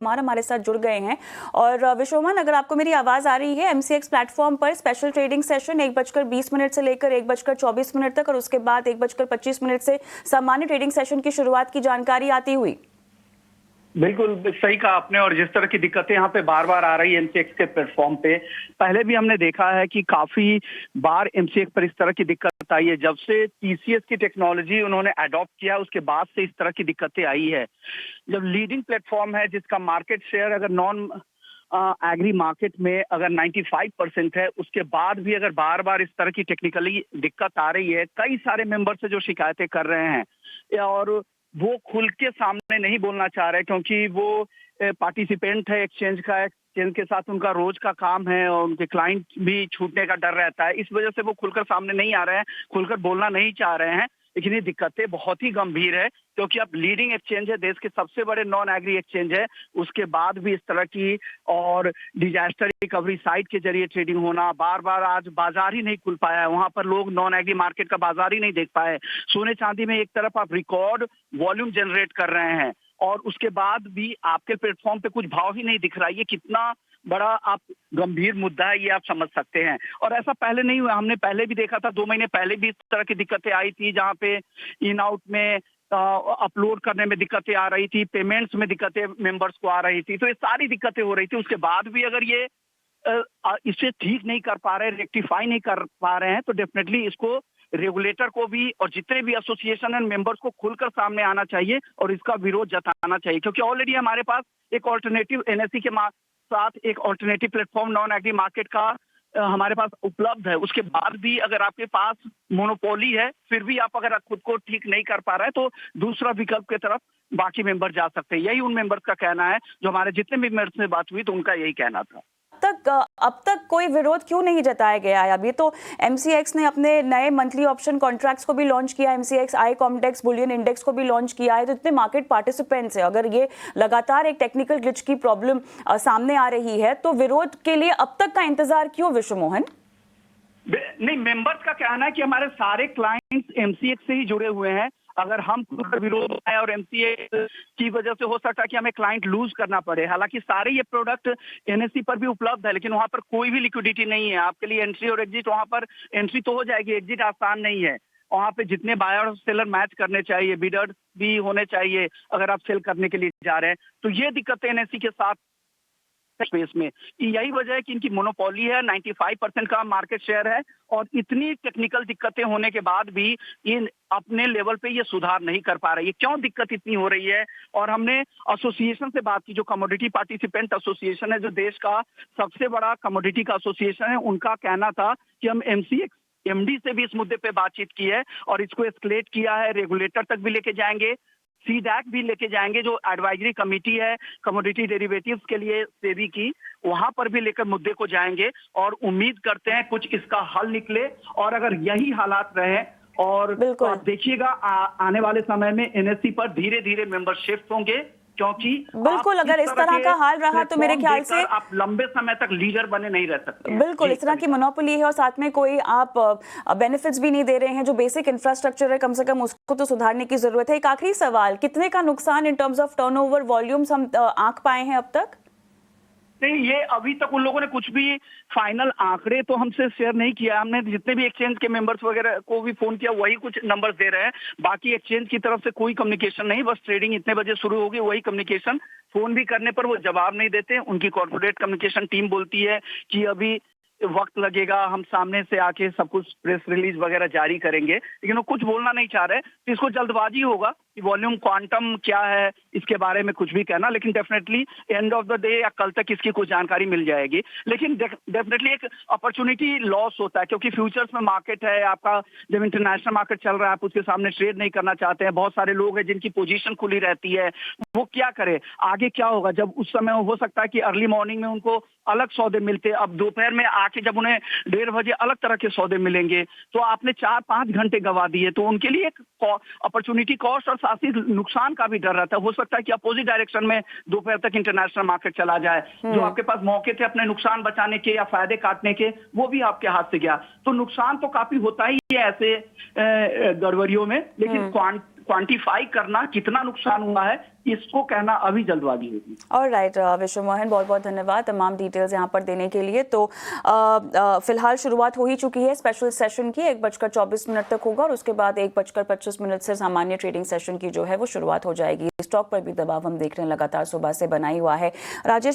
हमारे साथ जुड़ गए हैं। और विश्वमोहन, अगर आपको मेरी आवाज आ रही है, एमसीएक्स प्लेटफॉर्म पर स्पेशल ट्रेडिंग सेशन 1:20 से लेकर 1:24 तक और उसके बाद 1:25 से सामान्य ट्रेडिंग सेशन की शुरुआत की जानकारी आती हुई। बिल्कुल सही कहा आपने। और जिस तरह की दिक्कतें यहाँ पे बार बार आ रही है एमसीएक्स के प्लेटफॉर्म पे, पहले भी हमने देखा है कि काफी बार एमसीएक्स पर इस तरह की दिक्कत आई है। जब से टीसीएस की टेक्नोलॉजी उन्होंने अडॉप्ट किया, उसके बाद से इस तरह की दिक्कतें आई है। जब लीडिंग प्लेटफॉर्म है जिसका मार्केट शेयर अगर नॉन एग्री मार्केट में अगर 95% है, उसके बाद भी अगर बार बार इस तरह की टेक्निकली दिक्कत आ रही है, कई सारे मेंबर से जो शिकायतें कर रहे हैं और वो खुल के सामने नहीं बोलना चाह रहे क्योंकि वो पार्टिसिपेंट है एक्सचेंज का, एक्सचेंज के साथ उनका रोज का काम है और उनके क्लाइंट भी छूटने का डर रहता है। इस वजह से वो खुलकर सामने नहीं आ रहे हैं, खुलकर बोलना नहीं चाह रहे हैं। लेकिन ये दिक्कतें बहुत ही गंभीर है क्योंकि अब लीडिंग एक्सचेंज है, देश के सबसे बड़े नॉन एग्री एक्सचेंज है, उसके बाद भी इस तरह की और डिजास्टर रिकवरी साइट के जरिए ट्रेडिंग होना, बार बार आज बाजार ही नहीं खुल पाया है, वहां पर लोग नॉन एग्री मार्केट का बाजार ही नहीं देख पाए। सोने चांदी में एक तरफ आप रिकॉर्ड वॉल्यूम जनरेट कर रहे हैं और उसके बाद भी आपके प्लेटफॉर्म पे कुछ भाव ही नहीं दिख रहा है। ये कितना बड़ा आप गंभीर मुद्दा है, ये आप समझ सकते हैं। और ऐसा पहले नहीं हुआ, हमने पहले भी देखा था, 2 महीने पहले भी इस तरह की दिक्कतें आई थी जहां पे इन आउट में अपलोड करने में दिक्कतें आ रही थी, पेमेंट्स में दिक्कतें मेंबर्स को आ रही थी। तो ये सारी दिक्कतें हो रही थी। उसके बाद भी अगर ये इसे ठीक नहीं कर पा रहे, रेक्टिफाई नहीं कर पा रहे हैं, तो डेफिनेटली इसको रेगुलेटर को भी और जितने भी एसोसिएशन एंड मेंबर्स को खुलकर सामने आना चाहिए और इसका विरोध जताना चाहिए। क्योंकि ऑलरेडी हमारे पास एक ऑल्टरनेटिव एनएसई के साथ एक alternative platform non agri market का हमारे पास उपलब्ध है। उसके बाद भी अगर आपके पास मोनोपोली है, फिर भी आप अगर खुद को ठीक नहीं कर पा रहे हैं, तो दूसरा विकल्प की तरफ बाकी मेंबर जा सकते हैं। यही उन मेंबर्स का कहना है। जो हमारे जितने भी मेंबर्स से बात हुई तो उनका यही कहना था। अब तक कोई विरोध क्यों नहीं जताया गया है? अभी तो एमसीएक्स ने अपने नए मंथली ऑप्शन कॉन्ट्रैक्ट्स को भी लॉन्च किया, एमसीएक्स आई कॉमडेक्स बुलियन इंडेक्स को भी लॉन्च किया है। तो इतने मार्केट पार्टिसिपेंट्स हैं, अगर ये लगातार एक टेक्निकल ग्लिच की प्रॉब्लम सामने आ रही है तो विरोध के लिए अब तक का इंतजार क्यों विश्वमोहन? नहीं, मेंबर्स का कहना है कि हमारे सारे क्लाइंट्स एमसीएक्स से ही जुड़े हुए हैं। अगर हम खुद विरोध है और एमसीएक्स की वजह से हो सकता है कि हमें क्लाइंट लूज करना पड़े। हालांकि सारे ये प्रोडक्ट एनएसई पर भी उपलब्ध है, लेकिन वहां पर कोई भी लिक्विडिटी नहीं है। आपके लिए एंट्री और एग्जिट, वहां पर एंट्री तो हो जाएगी, एग्जिट आसान नहीं है। वहां पे जितने बायर और सेलर मैच करने चाहिए, बिडर भी होने चाहिए अगर आप सेल करने के लिए जा रहे हैं। तो ये दिक्कतें एनएसई के साथ स्पेस में, यही वजह है कि इनकी मोनोपोली है, 95% का मार्केट शेयर है और इतनी टेक्निकल दिक्कतें होने के बाद भी इन अपने लेवल पे ये सुधार नहीं कर पा रही है। क्यों दिक्कत इतनी हो रही है? और हमने एसोसिएशन से बात की, जो कमोडिटी पार्टिसिपेंट एसोसिएशन है, जो देश का सबसे बड़ा कमोडिटी का एसोसिएशन है, उनका कहना था कि हम एमसीएक्स एमडी से भी इस मुद्दे पे बातचीत की है और इसको एस्केलेट किया है, रेगुलेटर तक भी लेके जाएंगे, सीडैक भी लेके जाएंगे, जो एडवाइजरी कमेटी है कमोडिटी डेरिवेटिव्स के लिए सेबी की, वहां पर भी लेकर मुद्दे को जाएंगे और उम्मीद करते हैं कुछ इसका हल निकले। और अगर यही हालात रहे और तो आप देखिएगा आने वाले समय में एनएसई पर धीरे धीरे मेंबर शिफ्ट होंगे, क्योंकि बिल्कुल अगर इस तरह का हाल रहा तो मेरे ख्याल से आप लंबे समय तक लीडर बने नहीं रह सकते। बिल्कुल इस तरह की मोनोपोली है और साथ में कोई आप बेनिफिट्स भी नहीं दे रहे हैं। जो बेसिक इंफ्रास्ट्रक्चर है कम से कम उसको तो सुधारने की जरूरत है। एक आखिरी सवाल, कितने का नुकसान in terms of turnover volumes हम आंक पाए हैं अब तक? नहीं, ये अभी तक उन लोगों ने कुछ भी फाइनल आंकड़े तो हमसे शेयर नहीं किया। हमने जितने भी एक्सचेंज के मेंबर्स वगैरह को भी फोन किया, वही कुछ नंबर्स दे रहे हैं। बाकी एक्सचेंज की तरफ से कोई कम्युनिकेशन नहीं, बस ट्रेडिंग इतने बजे शुरू होगी वही कम्युनिकेशन। फोन भी करने पर वो जवाब नहीं देते। उनकी कॉर्पोरेट कम्युनिकेशन टीम बोलती है कि अभी वक्त लगेगा, हम सामने से आके सब कुछ प्रेस रिलीज वगैरह जारी करेंगे, लेकिन वो कुछ बोलना नहीं चाह रहे। तो इसको जल्दबाजी होगा कि वॉल्यूम क्वांटम क्या है इसके बारे में कुछ भी कहना, लेकिन definitely end of the day या कल तक इसकी कुछ जानकारी मिल जाएगी। लेकिन डेफिनेटली एक अपॉर्चुनिटी लॉस होता है क्योंकि फ्यूचर्स में मार्केट है आपका, जब इंटरनेशनल मार्केट चल रहा है आप उसके सामने ट्रेड नहीं करना चाहते हैं। बहुत सारे लोग हैं जिनकी पोजीशन खुली रहती है, वो क्या करे, आगे क्या होगा? जब उस समय हो सकता है कि अर्ली मॉर्निंग में उनको अलग सौदे मिलते, अब दोपहर में आके जब उन्हें 1:30 बजे अलग तरह के सौदे मिलेंगे, तो आपने 4-5 घंटे गवा दिए। तो उनके लिए एक अपॉर्चुनिटी कॉस्ट और साथ ही नुकसान का भी डर रहता है। हो सकता है कि अपोजिट डायरेक्शन में दोपहर तक इंटरनेशनल मार्केट चला जाए, जो आपके पास मौके थे अपने नुकसान बचाने के या फायदे काटने के, वो भी आपके हाथ से गया। तो नुकसान तो काफी होता ही है ऐसे गड़बड़ियों में, लेकिन क्वांटिफाई करना कितना नुकसान हुआ है इसको कहना अभी जल्दबाजी होगी। ऑलराइट विश्व मोहन, बहुत बहुत धन्यवाद तमाम डिटेल्स यहाँ पर देने के लिए। तो फिलहाल शुरुआत हो ही चुकी है स्पेशल सेशन की, 1:24 तक होगा और उसके बाद 1:25 से सामान्य ट्रेडिंग सेशन की जो है वो शुरुआत हो जाएगी। स्टॉक पर भी दबाव हम देख रहे हैं लगातार सुबह से बना ही हुआ है। राजेश